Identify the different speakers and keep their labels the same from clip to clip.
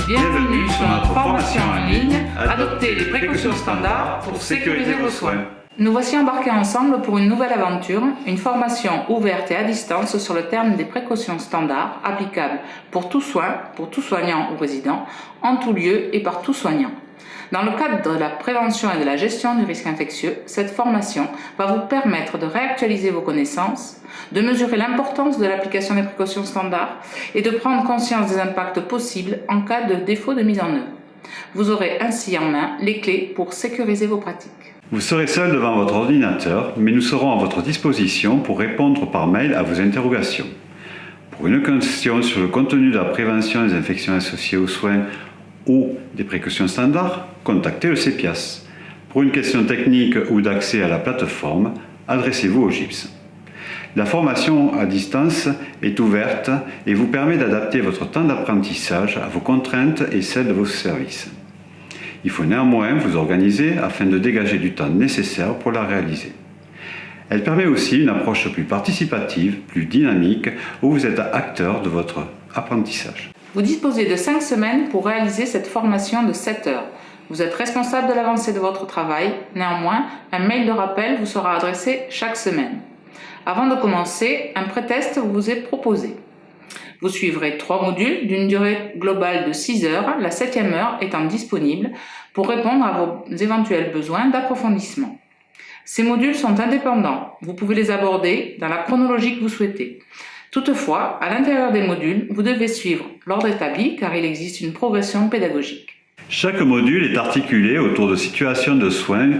Speaker 1: Bienvenue sur notre formation en ligne. Adoptez les précautions standards pour sécuriser vos soins. Nous voici embarqués ensemble pour une nouvelle aventure, une formation ouverte et à distance sur le terme des précautions standards applicables pour tout soin, pour tout soignant ou résident, en tout lieu et par tout soignant. Dans le cadre de la prévention et de la gestion du risque infectieux, cette formation va vous permettre de réactualiser vos connaissances, de mesurer l'importance de l'application des précautions standards et de prendre conscience des impacts possibles en cas de défaut de mise en œuvre. Vous aurez ainsi en main les clés pour sécuriser vos pratiques.
Speaker 2: Vous serez seul devant votre ordinateur, mais nous serons à votre disposition pour répondre par mail à vos interrogations. Pour une question sur le contenu de la prévention des infections associées aux soins ou des précautions standards, contactez le CEPIAS. Pour une question technique ou d'accès à la plateforme, adressez-vous au GIPS. La formation à distance est ouverte et vous permet d'adapter votre temps d'apprentissage à vos contraintes et celles de vos services. Il faut néanmoins vous organiser afin de dégager du temps nécessaire pour la réaliser. Elle permet aussi une approche plus participative, plus dynamique, où vous êtes acteur de votre apprentissage.
Speaker 1: Vous disposez de 5 semaines pour réaliser cette formation de 7 heures. Vous êtes responsable de l'avancée de votre travail. Néanmoins, un mail de rappel vous sera adressé chaque semaine. Avant de commencer, un pré-test vous est proposé. Vous suivrez 3 modules d'une durée globale de 6 heures, la 7e heure étant disponible pour répondre à vos éventuels besoins d'approfondissement. Ces modules sont indépendants. Vous pouvez les aborder dans la chronologie que vous souhaitez. Toutefois, à l'intérieur des modules, vous devez suivre l'ordre établi car il existe une progression pédagogique.
Speaker 2: Chaque module est articulé autour de situations de soins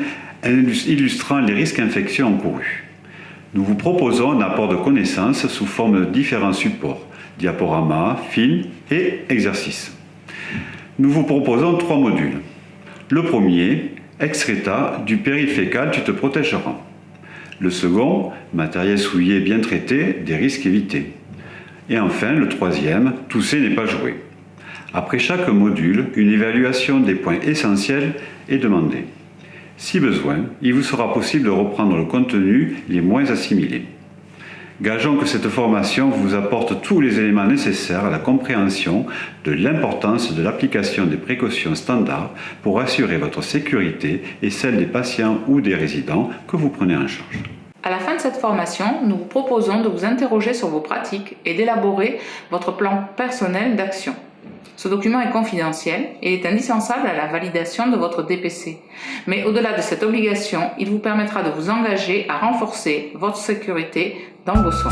Speaker 2: illustrant les risques infectieux encourus. Nous vous proposons un apport de connaissances sous forme de différents supports, diaporamas, films et exercices. Nous vous proposons 3 modules. Le premier, excréta, du péril fécal, tu te protégeras. Le second, matériel souillé bien traité, des risques évités. Et enfin, le troisième, tousser n'est pas joué. Après chaque module, une évaluation des points essentiels est demandée. Si besoin, il vous sera possible de reprendre le contenu les moins assimilés. Gageons que cette formation vous apporte tous les éléments nécessaires à la compréhension de l'importance de l'application des précautions standards pour assurer votre sécurité et celle des patients ou des résidents que vous prenez en charge.
Speaker 1: À la fin de cette formation, nous vous proposons de vous interroger sur vos pratiques et d'élaborer votre plan personnel d'action. Ce document est confidentiel et est indispensable à la validation de votre DPC. Mais au-delà de cette obligation, il vous permettra de vous engager à renforcer votre sécurité dans vos soins.